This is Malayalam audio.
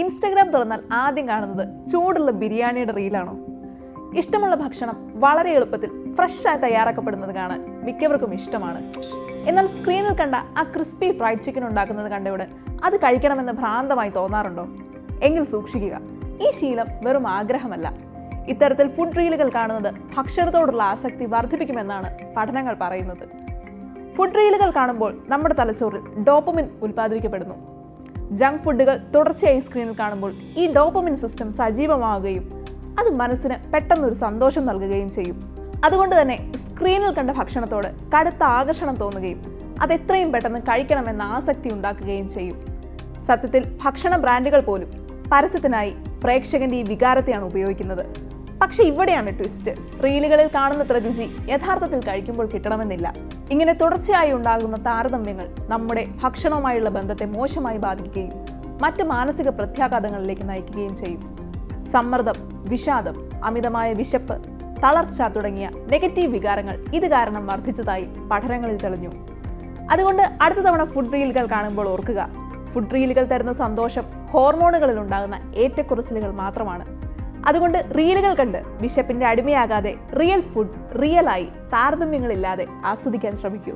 ഇൻസ്റ്റഗ്രാം തുറന്നാൽ ആദ്യം കാണുന്നത് ചൂടുള്ള ബിരിയാണിയുടെ റീലാണോ? ഇഷ്ടമുള്ള ഭക്ഷണം വളരെ എളുപ്പത്തിൽ ഫ്രഷായി തയ്യാറാക്കപ്പെടുന്നത് കാണാൻ മിക്കവർക്കും ഇഷ്ടമാണ്. എന്നാൽ സ്ക്രീനിൽ കണ്ട ആ ക്രിസ്പി ഫ്രൈഡ് ചിക്കൻ ഉണ്ടാക്കുന്നത് കണ്ടയുടൻ അത് കഴിക്കണമെന്ന് ഭ്രാന്തമായി തോന്നാറുണ്ടോ? എങ്കിൽ സൂക്ഷിക്കുക, ഈ ശീലം വെറും ആഗ്രഹമല്ല. ഇത്തരത്തിൽ ഫുഡ് റീലുകൾ കാണുന്നത് ഭക്ഷണത്തോടുള്ള ആസക്തി വർദ്ധിപ്പിക്കുമെന്നാണ് പഠനങ്ങൾ പറയുന്നത്. ഫുഡ് റീലുകൾ കാണുമ്പോൾ നമ്മുടെ തലച്ചോറിൽ ഡോപ്പമിൻ ഉൽപ്പാദിപ്പിക്കപ്പെടുന്നു. ജങ്ക് ഫുഡുകൾ തുടർച്ചയായി സ്ക്രീനിൽ കാണുമ്പോൾ ഈ ഡോപ്പമിൻ സിസ്റ്റം സജീവമാവുകയും അത് മനസ്സിന് പെട്ടെന്നൊരു സന്തോഷം നൽകുകയും ചെയ്യും. അതുകൊണ്ട് തന്നെ സ്ക്രീനിൽ കണ്ട ഭക്ഷണത്തോട് കടുത്ത ആകർഷണം തോന്നുകയും അത് എത്രയും പെട്ടെന്ന് കഴിക്കണമെന്ന ആസക്തി ഉണ്ടാക്കുകയും ചെയ്യും. സത്യത്തിൽ ഭക്ഷണ ബ്രാൻഡുകൾ പോലും പരസ്യത്തിനായി പ്രേക്ഷകന്റെ ഈ വികാരത്തെയാണ് ഉപയോഗിക്കുന്നത്. പക്ഷെ ഇവിടെയാണ് ട്വിസ്റ്റ്. റീലുകളിൽ കാണുന്നത്ര രുചി യഥാർത്ഥത്തിൽ കഴിക്കുമ്പോൾ കിട്ടണമെന്നില്ല. ഇങ്ങനെ തുടർച്ചയായി ഉണ്ടാകുന്ന താരതമ്യങ്ങൾ നമ്മുടെ ഭക്ഷണവുമായുള്ള ബന്ധത്തെ മോശമായി ബാധിക്കുകയും മറ്റ് മാനസിക പ്രത്യാഘാതങ്ങളിലേക്ക് നയിക്കുകയും ചെയ്യും. സമ്മർദ്ദം, വിഷാദം, അമിതമായ വിശപ്പ്, തളർച്ച തുടങ്ങിയ നെഗറ്റീവ് വികാരങ്ങൾ ഇത് കാരണം വർദ്ധിച്ചതായി പഠനങ്ങളിൽ തെളിഞ്ഞു. അതുകൊണ്ട് അടുത്ത തവണ ഫുഡ് റീലുകൾ കാണുമ്പോൾ ഓർക്കുക, ഫുഡ് റീലുകൾ തരുന്ന സന്തോഷം ഹോർമോണുകളിൽ ഉണ്ടാകുന്ന ഏറ്റക്കുറച്ചിലുകൾ മാത്രമാണ്. അതുകൊണ്ട് റീലുകൾ കണ്ട് വിശപ്പിന്റെ അടിമയാകാതെ റിയൽ ഫുഡ് റിയലായി താരതമ്യങ്ങളില്ലാതെ ആസ്വദിക്കാൻ ശ്രമിക്കൂ.